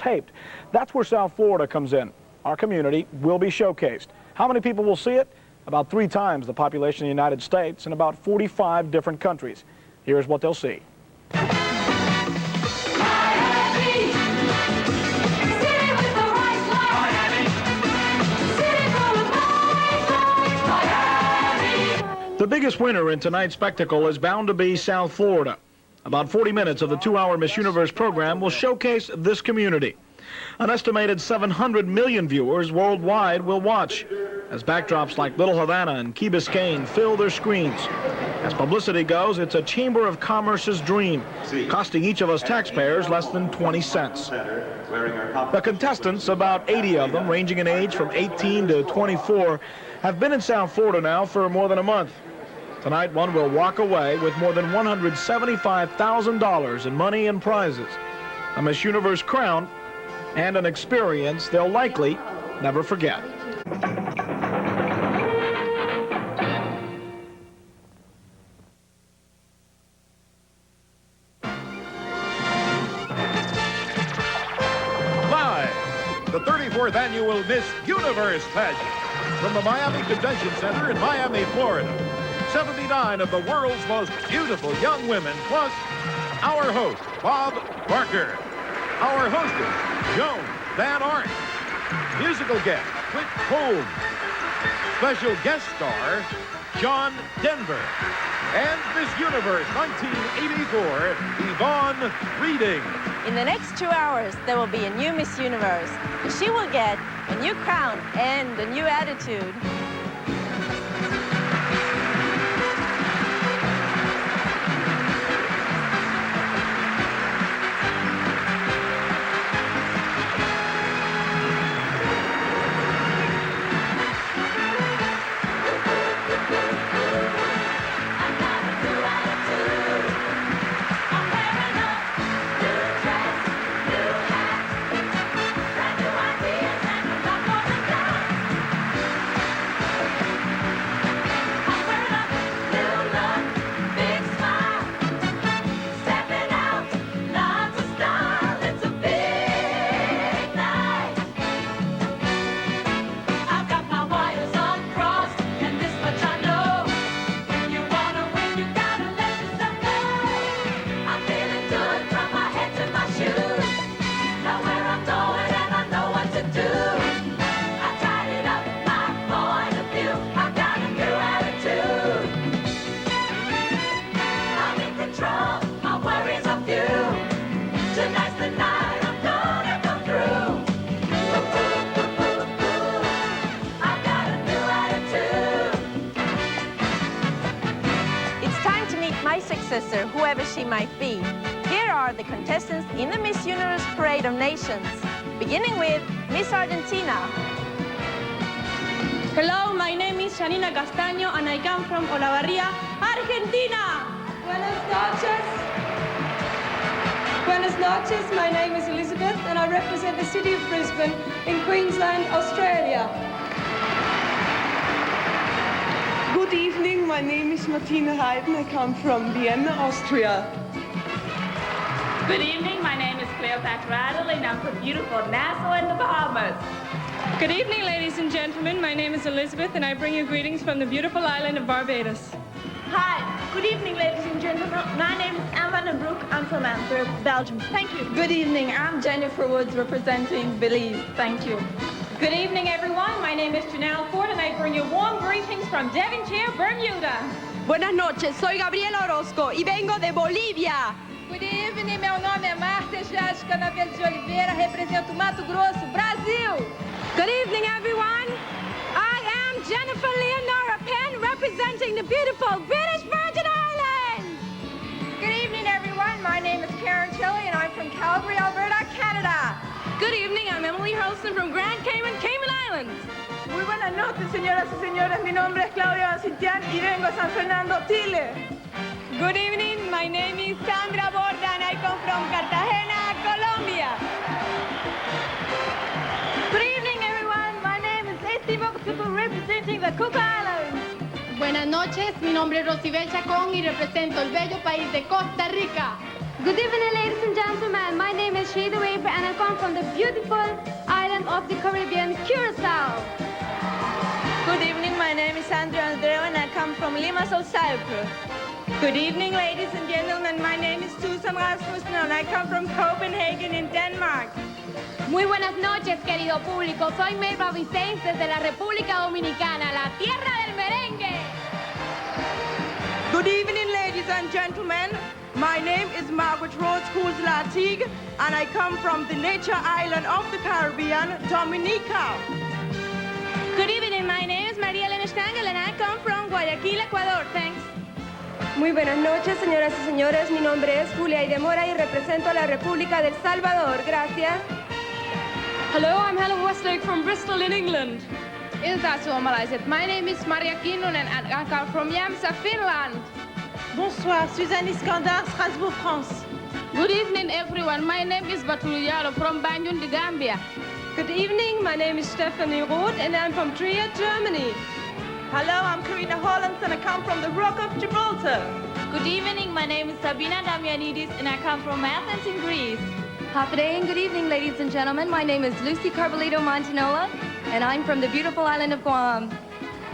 taped. That's where South Florida comes in. Our community will be showcased. How many people will see it? About 3 times the population of the United States in about 45 different countries. Here's what they'll see. The biggest winner in tonight's spectacle is bound to be South Florida. About 40 minutes of the 2-hour Miss Universe program will showcase this community. An estimated 700 million viewers worldwide will watch, as backdrops like Little Havana and Key Biscayne fill their screens. As publicity goes, it's a Chamber of Commerce's dream, costing each of us taxpayers less than 20 cents. The contestants, about 80 of them, ranging in age from 18 to 24, have been in South Florida now for more than a month. Tonight, one will walk away with more than $175,000 in money and prizes, a Miss Universe crown, and an experience they'll likely never forget. Live, the 34th annual Miss Universe Pageant from the Miami Convention Center in Miami, Florida. 79 of the world's most beautiful young women, plus our host, Bob Barker. Our hostess, Joan Van Ark. Musical guest, Whit Holmes. Special guest star, John Denver. And Miss Universe 1984, Yvonne Reading. In the next 2 hours, there will be a new Miss Universe. She will get a new crown and a new attitude. Sister, whoever she might be. Here are the contestants in the Miss Universe Parade of Nations, beginning with Miss Argentina. Hello, my name is Janina Castaño and I come from Olavarría, Argentina. Buenas noches. Buenas noches, my name is Elizabeth and I represent the city of Brisbane in Queensland, Australia. Good evening, my name is Martina Heiden. I come from Vienna, Austria. Good evening, my name is Cleopatra Adderley and I'm from beautiful Nassau in the Bahamas. Good evening, ladies and gentlemen. My name is Elizabeth and I bring you greetings from the beautiful island of Barbados. Hi, good evening, ladies and gentlemen. My name is Anne van den Broek. I'm from Antwerp, Belgium. Thank you. Good evening, I'm Jennifer Woods representing Belize. Thank you. Good evening, everyone. My name is Janelle Ford, and I bring you warm greetings from Devonshire, Bermuda. Buenas noches, soy Gabriela Orozco y vengo de Bolívia. Good evening, meu nome é Márcia Jéssica Naves de Oliveira, represento Mato Grosso, Brasil. Good evening, everyone. I am Jennifer Leonora Penn, representing the beautiful British Virgin Islands. Good evening, everyone. My name is Karen Chili, and I'm from Calgary, Alberta, Canada. Good evening, I'm Emily Hurlston from Grand Cayman, Cayman Islands. Muy buenas noches, señoras y señores. Mi nombre es Claudia Cintián y vengo de San Fernando, Chile. Good evening, my name is Sandra Borda and I come from Cartagena, Colombia. Good evening, everyone. My name is Esty Boxupo, representing the Cook Islands. Buenas noches, mi nombre es Rosibel Chacón y represento el bello país de Costa Rica. Good evening, ladies and gentlemen. My name is Shada Weber, and I come from the beautiful island of the Caribbean, Curacao. Good evening, my name is Andrea Andreu and I come from Limassol, Cyprus. Good evening, ladies and gentlemen. My name is Susan Rasmussen and I come from Copenhagen in Denmark. Muy buenas noches, querido público. Soy Melba Vicens desde la República Dominicana, la tierra del merengue. Good evening, ladies and gentlemen. My name is Margaret Rose Cruz-Latig and I come from the nature island of the Caribbean, Dominica. Good evening, my name is María Elena Stangel and I come from Guayaquil, Ecuador. Thanks. Muy buenas noches, señoras y señores. Mi nombre es Julia Idemora y represento a la República del Salvador. Gracias. Hello, I'm Helen Westlake from Bristol in England. Ilta suomalaiset. My name is Maria Kinnunen and I come from Jämsä, Finland. Bonsoir, Suzanne Iskandar, Strasbourg, France. Good evening, everyone. My name is Batuliyalo from Banjul, the Gambia. Good evening, my name is Stephanie Roth and I'm from Trier, Germany. Hello, I'm Karina Hollands and I come from the Rock of Gibraltar. Good evening, my name is Sabina Damianidis and I come from Athens in Greece. Happy and good evening, ladies and gentlemen. My name is Lucy Carbolito Montanola, and I'm from the beautiful island of Guam.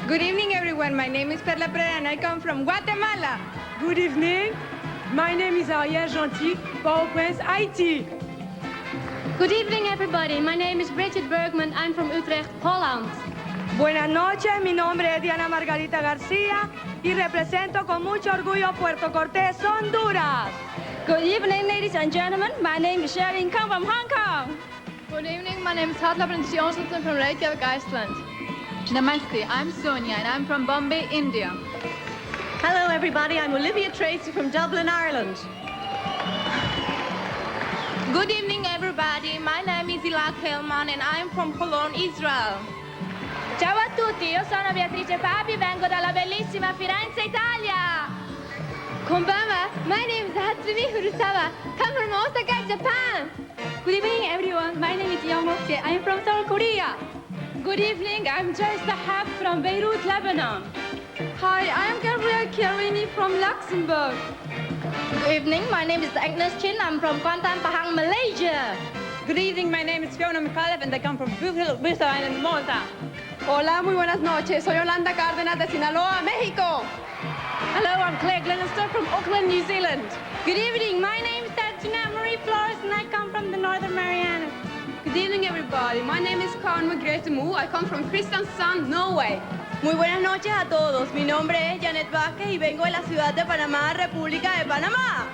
Good evening, everyone. My name is Perla Pereira and I come from Guatemala. Good evening, my name is Ariel Gentil, Port-au-Prince, Haiti. Good evening, everybody. My name is Bridget Bergman. I'm from Utrecht, Holland. Buenas noches, mi nombre es Diana Margarita García y represento con mucho orgullo Puerto Cortés, Honduras. Good evening, ladies and gentlemen. My name is Sherry and come from Hong Kong. Good evening. My name is Hatla Prinsjonsson from Reykjavik, Iceland. Namaste, I'm Sonia and I'm from Bombay, India. Hello, everybody. I'm Olivia Tracy from Dublin, Ireland. Good evening, everybody. My name is Ilan Hellman and I'm from Cologne, Israel. Ciao a tutti, io sono Beatrice Papi, vengo dalla bellissima Firenze, Italia. Konbanwa, my name is Hatsumi Furusawa, come from Osaka, Japan. Good evening, everyone. My name is Young Mokje. I am from South Korea. Good evening. I'm Joyce Sahab from Beirut, Lebanon. Hi, I am Gabrielle Chiarini from Luxembourg. Good evening. My name is Agnes Chin. I'm from Kuantan, Pahang, Malaysia. Good evening. My name is Fiona McAuliffe and I come from Busa Island, Malta. Hola, muy buenas noches. Soy Yolanda Cárdenas de Sinaloa, México. Hello, I'm Claire Glenister from Auckland, New Zealand. Good evening. My name is Tatjana Marie Flores and I come from the Northern Marianas. Good evening, everybody. My name is Karen Margrethe Moe. I come from Kristiansand, Norway. Muy buenas noches a todos. Mi nombre es Janet Vázquez y vengo de la ciudad de Panamá, República de Panamá.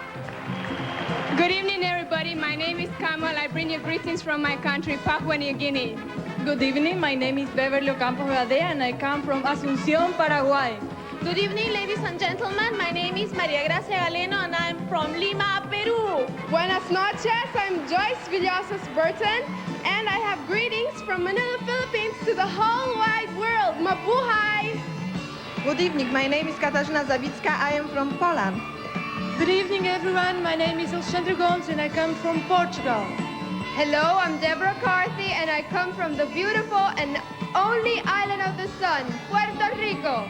Good evening, everybody. My name is Kamal. I bring you greetings from my country, Papua New Guinea. Good evening. My name is Beverly Ocampo Gadea and I come from Asunción, Paraguay. Good evening, ladies and gentlemen. My name is Maria Gracia Galeno and I'm from Lima, Peru. Buenas noches. I'm Joyce Villosas Burton, and I have greetings from Manila, Philippines to the whole wide world. Mabuhay! Good evening. My name is Katarzyna Zawicka. I am from Poland. Good evening, everyone. My name is Alexandra Gomes and I come from Portugal. Hello, I'm Deborah Carthy, and I come from the beautiful and only island of the sun, Puerto Rico.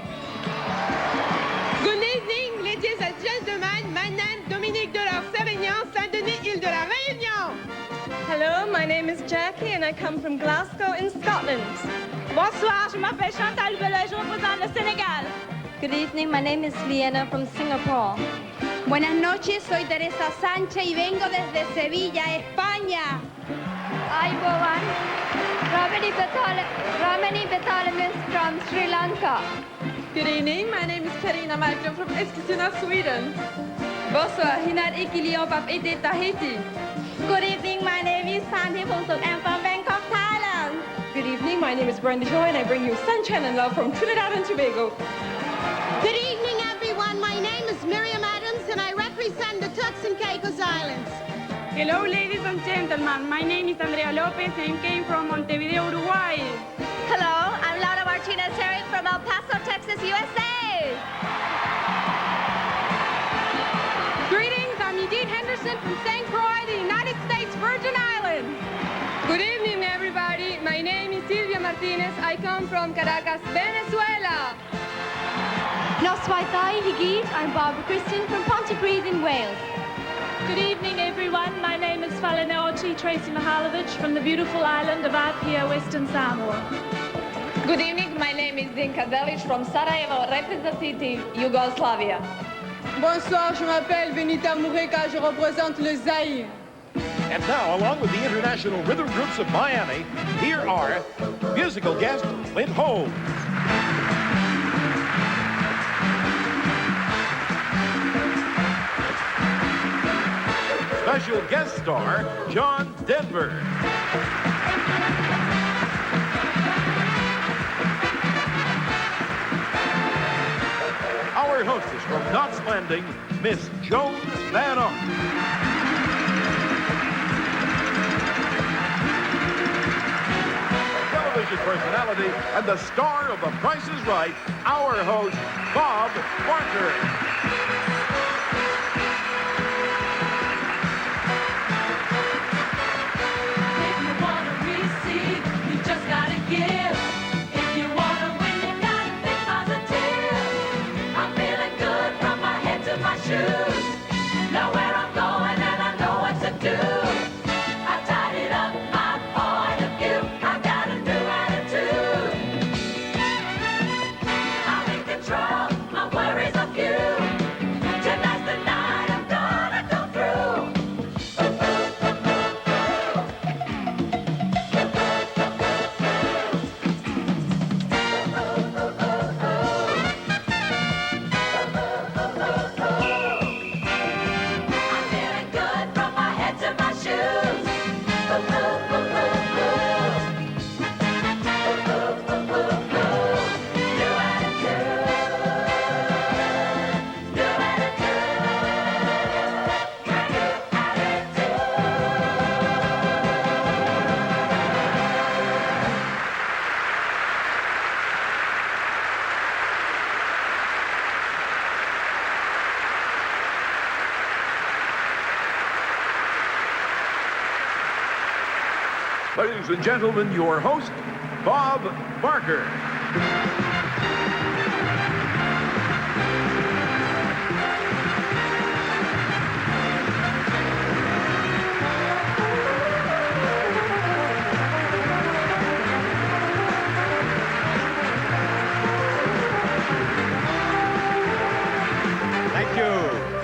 Good evening, ladies and gentlemen. My name is Dominique de la Sévignan, Saint-Denis, Île de la Réunion. Hello, my name is Jackie and I come from Glasgow in Scotland. Bonsoir, je m'appelle Chantal Belay, je représente le Sénégal. Good evening. My name is Liana from Singapore. Buenas noches. Soy Teresa Sánchez y vengo desde Sevilla, España. Ayubowan. Ramani Betalemis from Sri Lanka. Good evening. My name is Karina Malmström from Eskilstuna, Sweden. Bonsoir, Hinad Ikilion Pap Ete Tahiti. Good evening. My name is Santhi Phungsuk. I'm from Bangkok, Thailand. Good evening, my name is Brenda Joy and I bring you sunshine and love from Trinidad and Tobago. Good evening, everyone. My name is Miriam Adams and I represent the Turks and Caicos Islands. Hello, ladies and gentlemen. My name is Andrea Lopez and came from Montevideo, Uruguay. Hello, I'm Laura Martinez-Herrick from El Paso, Texas, USA. Greetings, I'm Edith Henderson from St. Croix, the United States Virgin Islands. Good evening, everybody. My name is Silvia Martinez. I come from Caracas, Venezuela. Noswaitai Higit, I'm Barbara Christian from Pontypridd in Wales. Good evening, everyone. My name is Falenaochi Tracy Mihailovich from the beautiful island of Apia, Western Samoa. Good evening. My name is Dinka Delic from Sarajevo, representative Yugoslavia. Bonsoir, je m'appelle Benita Mureka, je représente le Zaïre. And now, along with the international rhythm groups of Miami, here are musical guest Lynn Holmes. Special guest star John Denver. Our hostess from Knots Landing, Miss Joan Van Ark. Television personality and the star of The Price is Right, our host, Bob Barker. Ladies and gentlemen, your host, Bob Barker.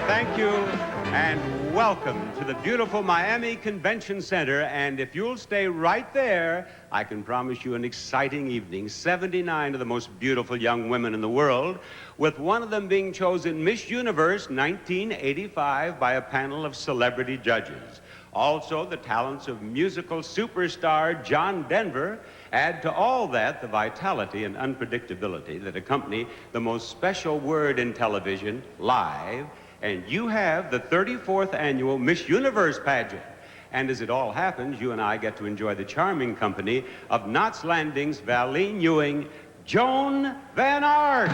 Thank you, and welcome to the beautiful Miami Convention Center. And if you'll stay right there, I can promise you an exciting evening. 79 of the most beautiful young women in the world, with one of them being chosen Miss Universe 1985 by a panel of celebrity judges. Also, the talents of musical superstar John Denver add to all that the vitality and unpredictability that accompany the most special word in television, live. And you have the 34th annual Miss Universe Pageant. And as it all happens, you and I get to enjoy the charming company of Knots Landing's Valine Ewing, Joan Van Ark.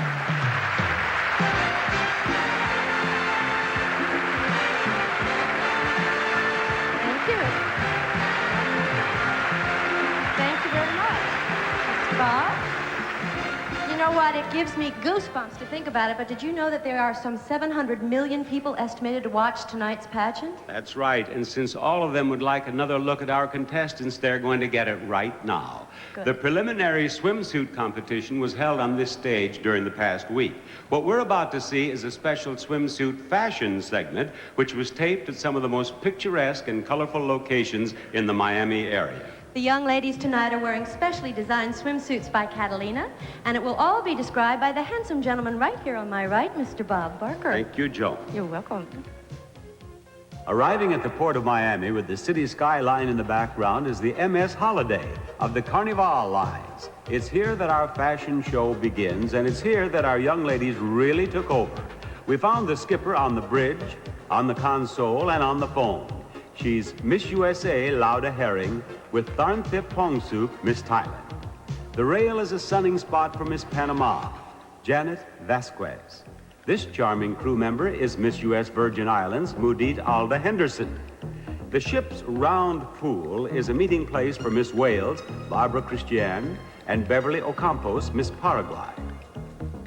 Thank you. Thank you very much, Mr. Bob. You know what? It gives me goosebumps to think about it, but did you know that there are some 700 million people estimated to watch tonight's pageant? That's right, and since all of them would like another look at our contestants, they're going to get it right now. Good. The preliminary swimsuit competition was held on this stage during the past week. What we're about to see is a special swimsuit fashion segment, which was taped at some of the most picturesque and colorful locations in the Miami area. The young ladies tonight are wearing specially designed swimsuits by Catalina, and it will all be described by the handsome gentleman right here on my right, Mr. Bob Barker. Thank you, Joan. You're welcome. Arriving at the port of Miami with the city skyline in the background is the MS Holiday of the Carnival lines. It's here that our fashion show begins, and it's here that our young ladies really took over. We found the skipper on the bridge, on the console, and on the phone. She's Miss USA Lauda Herring with Tharnthip Pongsuk, Miss Thailand. The rail is a sunning spot for Miss Panama, Janet Vasquez. This charming crew member is Miss US Virgin Islands, Mudit Alda Henderson. The ship's round pool is a meeting place for Miss Wales, Barbara Christian, and Beverly Ocampos, Miss Paraguay.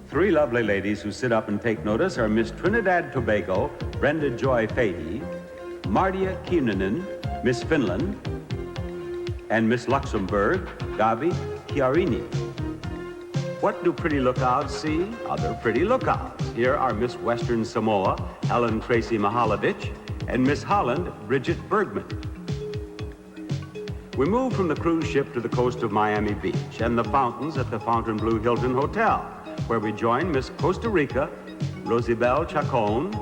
Three lovely ladies who sit up and take notice are Miss Trinidad Tobago, Brenda Joy Fahey, Martia Kiinanen, Miss Finland, and Miss Luxembourg, Gavi Chiarini. What do pretty lookouts see? Other pretty lookouts. Here are Miss Western Samoa, Ellen Tracy Mihalovic, and Miss Holland, Bridget Bergman. We move from the cruise ship to the coast of Miami Beach and the fountains at the Fontainebleau Hilton Hotel, where we join Miss Costa Rica, Rosibel Chacon,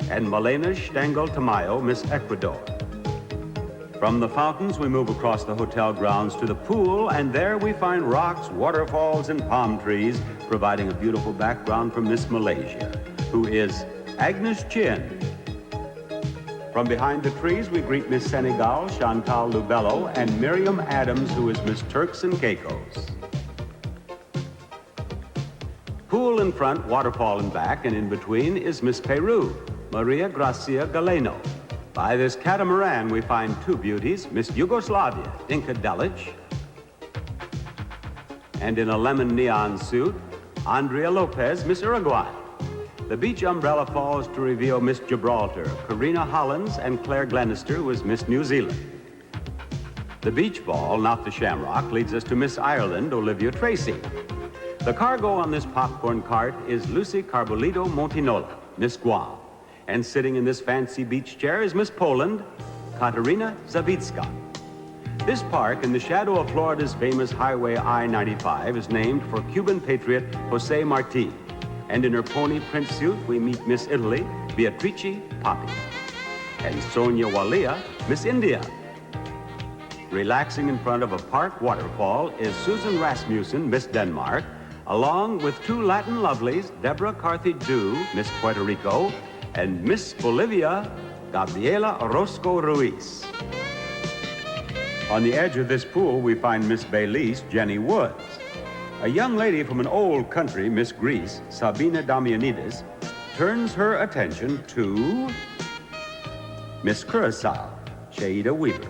and Malena Stengel Tamayo, Miss Ecuador. From the fountains, we move across the hotel grounds to the pool, and there we find rocks, waterfalls, and palm trees, providing a beautiful background for Miss Malaysia, who is Agnes Chin. From behind the trees, we greet Miss Senegal, Chantal Lubello, and Miriam Adams, who is Miss Turks and Caicos. Pool in front, waterfall in back, and in between is Miss Peru, Maria Gracia Galeno. By this catamaran, we find two beauties, Miss Yugoslavia, Dinka Delic, and in a lemon neon suit, Andrea Lopez, Miss Uruguay. The beach umbrella falls to reveal Miss Gibraltar, Karina Hollins, and Claire Glenister, who is Miss New Zealand. The beach ball, not the shamrock, leads us to Miss Ireland, Olivia Tracy. The cargo on this popcorn cart is Lucy Carbolito Montinola, Miss Guam. And sitting in this fancy beach chair is Miss Poland, Katerina Zawicka. This park, in the shadow of Florida's famous Highway I-95, is named for Cuban patriot Jose Marti. And in her pony print suit, we meet Miss Italy, Beatrice Poppy. And Sonia Walia, Miss India. Relaxing in front of a park waterfall is Susan Rasmussen, Miss Denmark, along with two Latin lovelies, Deborah Carthage-Du, Miss Puerto Rico, and Miss Bolivia, Gabriela Orozco Ruiz. On the edge of this pool, we find Miss Baylis, Jenny Woods. A young lady from an old country, Miss Greece, Sabina Damianidis, turns her attention to Miss Curacao, Shaida Weaver.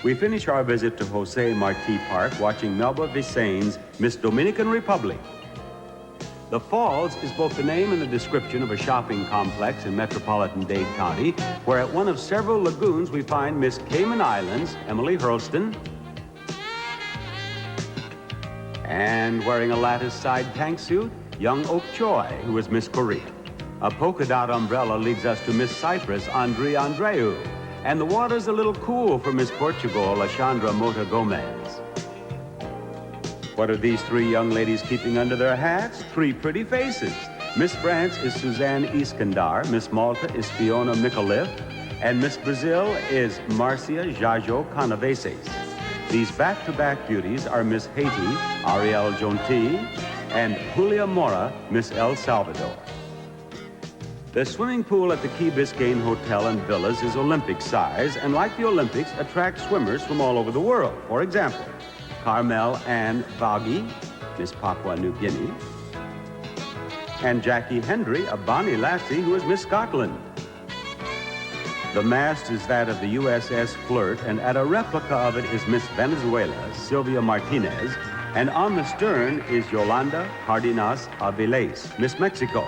We finish our visit to Jose Marti Park watching Melba Visane's Miss Dominican Republic. The Falls is both the name and the description of a shopping complex in metropolitan Dade County, where at one of several lagoons we find Miss Cayman Islands, Emily Hurlston, and wearing a lattice side tank suit, young Oak Choi, who is Miss Korea. A polka dot umbrella leads us to Miss Cyprus, Andre Andreu, and the water's a little cool for Miss Portugal, Alexandra Mota Gomez. What are these three young ladies keeping under their hats? Three pretty faces. Miss France is Suzanne Iskandar, Miss Malta is Fiona Micallef, and Miss Brazil is Marcia Jajo Canaveses. These back-to-back beauties are Miss Haiti, Ariel Jonti, and Julia Mora, Miss El Salvador. The swimming pool at the Key Biscayne Hotel and Villas is Olympic size, and like the Olympics, attracts swimmers from all over the world. For example, Carmel Ann Vagi, Miss Papua New Guinea, and Jackie Hendry, a bonny lassie who is Miss Scotland. The mast is that of the USS Flirt, and at a replica of it is Miss Venezuela, Sylvia Martinez, and on the stern is Yolanda Cardenas Aviles, Miss Mexico.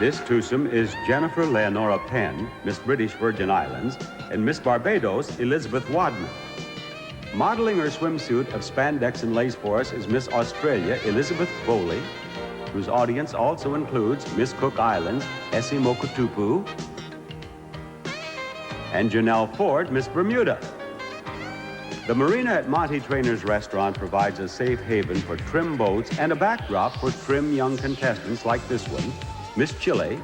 This twosome is Jennifer Leonora Penn, Miss British Virgin Islands, and Miss Barbados, Elizabeth Wadman. Modeling her swimsuit of spandex and lace for us is Miss Australia, Elizabeth Bowley, whose audience also includes Miss Cook Islands, Essie Mokutupu, and Janelle Ford, Miss Bermuda. The marina at Monty Trainer's restaurant provides a safe haven for trim boats and a backdrop for trim young contestants like this one, Miss Chile,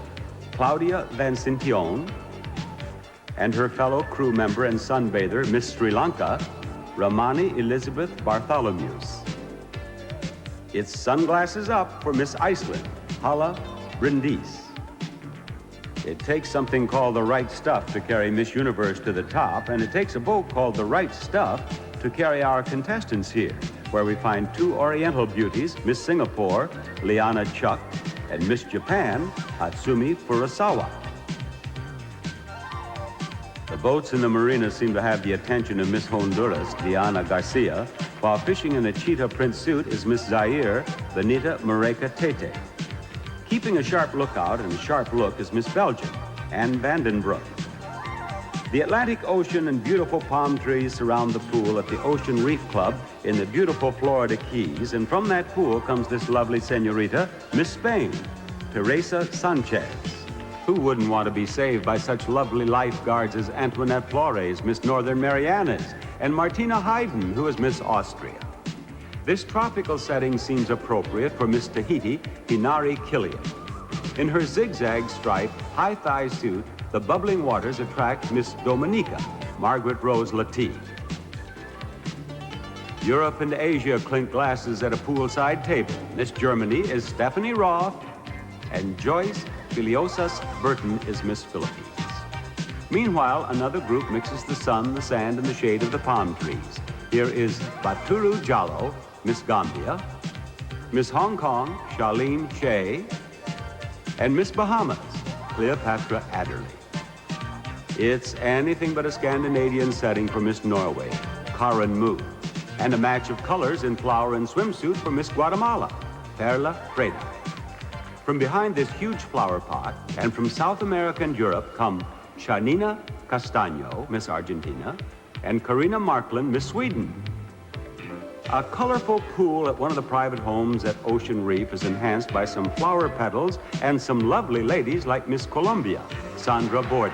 Claudia Van Cintione, and her fellow crew member and sunbather, Miss Sri Lanka, Ramani Elizabeth Bartholomews. It's sunglasses up for Miss Iceland, Hala Brindis. It takes something called the right stuff to carry Miss Universe to the top, and it takes a boat called the right stuff to carry our contestants here, where we find two Oriental beauties, Miss Singapore, Liana Chuck, and Miss Japan, Hatsumi Furusawa. The boats in the marina seem to have the attention of Miss Honduras, Diana Garcia, while fishing in a cheetah print suit is Miss Zaire, Benita Mareka Tete. Keeping a sharp lookout and a sharp look is Miss Belgium, and Vandenbroek. The Atlantic Ocean and beautiful palm trees surround the pool at the Ocean Reef Club in the beautiful Florida Keys, and from that pool comes this lovely senorita, Miss Spain, Teresa Sanchez. Who wouldn't want to be saved by such lovely lifeguards as Antoinette Flores, Miss Northern Marianas, and Martina Haydn, who is Miss Austria? This tropical setting seems appropriate for Miss Tahiti, Hinari Killian. In her zigzag striped, high-thigh suit, the bubbling waters attract Miss Dominica, Margaret Rose Latigue. Europe and Asia clink glasses at a poolside table. Miss Germany is Stephanie Roth, and Joyce Filiosas Burton is Miss Philippines. Meanwhile, another group mixes the sun, the sand, and the shade of the palm trees. Here is Baturu Jallo, Miss Gambia, Miss Hong Kong, Charlene Shea, and Miss Bahamas, Cleopatra Adderley. It's anything but a Scandinavian setting for Miss Norway, Karen Mu, and a match of colors in flower and swimsuit for Miss Guatemala, Perla Freda. From behind this huge flower pot, and from South America and Europe, come Shanina Castaño, Miss Argentina, and Karina Marklund, Miss Sweden. A colorful pool at one of the private homes at Ocean Reef is enhanced by some flower petals and some lovely ladies like Miss Colombia, Sandra Borda.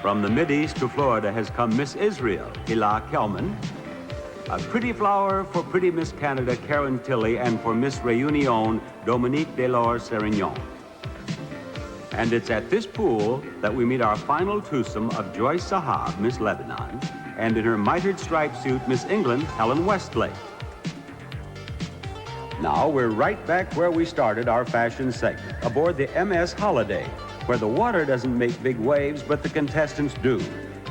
From the Mideast to Florida has come Miss Israel, Hila Kelman, a pretty flower for pretty Miss Canada, Karen Tilley, and for Miss Reunion, Dominique Delors Serignon. And it's at this pool that we meet our final twosome of Joyce Sahab, Miss Lebanon, and in her mitered striped suit, Miss England, Helen Westlake. Now we're right back where we started our fashion segment, aboard the MS Holiday, where the water doesn't make big waves, but the contestants do,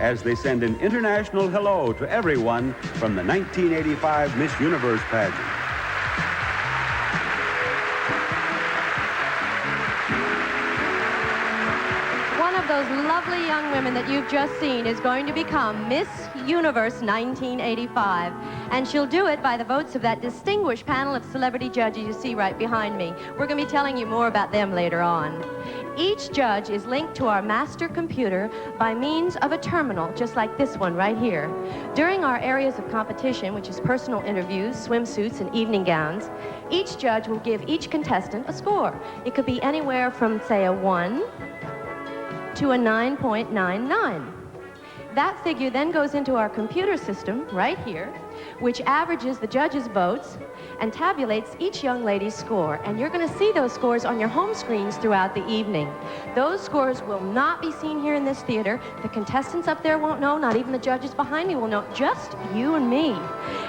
as they send an international hello to everyone from the 1985 Miss Universe Pageant. One of those lovely young women that you've just seen is going to become Miss Universe 1985. And she'll do it by the votes of that distinguished panel of celebrity judges you see right behind me. We're going to be telling you more about them later on. Each judge is linked to our master computer by means of a terminal, just like this one right here. During our areas of competition, which is personal interviews, swimsuits, and evening gowns, each judge will give each contestant a score. It could be anywhere from, say, a 1 to a 9.99. That figure then goes into our computer system right here, which averages the judges' votes and tabulates each young lady's score. And you're going to see those scores on your home screens throughout the evening. Those scores will not be seen here in this theater. The contestants up there won't know, not even the judges behind me will know, just you and me.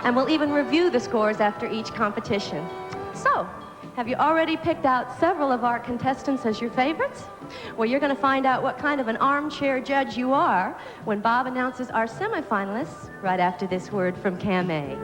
And we'll even review the scores after each competition. So, have you already picked out several of our contestants as your favorites? Well, you're going to find out what kind of an armchair judge you are when Bob announces our semifinalists right after this word from Cam A.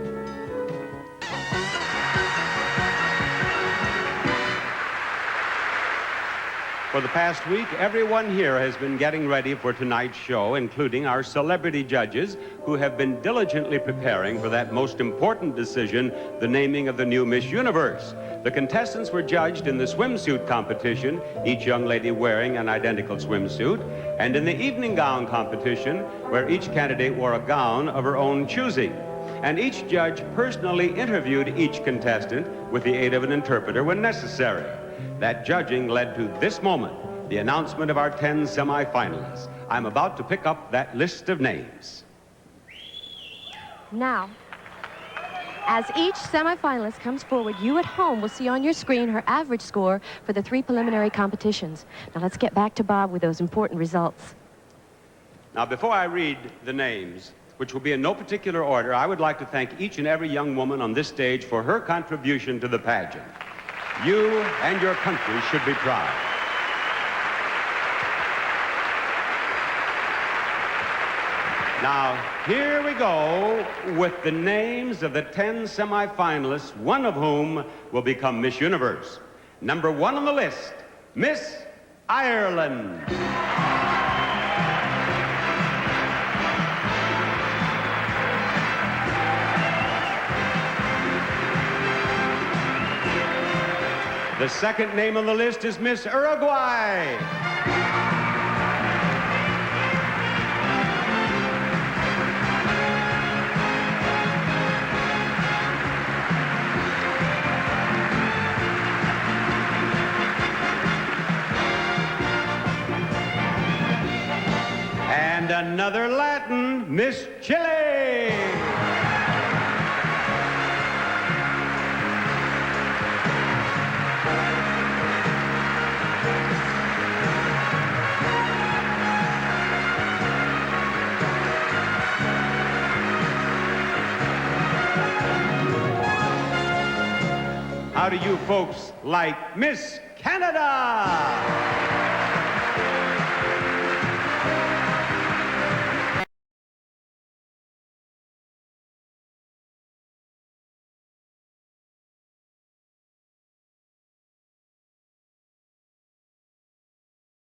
For the past week, everyone here has been getting ready for tonight's show, including our celebrity judges, who have been diligently preparing for that most important decision, the naming of the new Miss Universe. The contestants were judged in the swimsuit competition, each young lady wearing an identical swimsuit, and in the evening gown competition, where each candidate wore a gown of her own choosing. And each judge personally interviewed each contestant with the aid of an interpreter when necessary. That judging led to this moment, the announcement of our 10 semifinalists. I'm about to pick up that list of names. Now, as each semifinalist comes forward, you at home will see on your screen her average score for the 3 preliminary competitions. Now let's get back to Bob with those important results. Now, before I read the names, which will be in no particular order, I would like to thank each and every young woman on this stage for her contribution to the pageant. You and your country should be proud. Now, here we go with the names of the 10 semifinalists, one of whom will become Miss Universe. Number 1 on the list, Miss Ireland. The second name on the list is Miss Uruguay. And another Latin, Miss Chile. How do you folks like Miss Canada?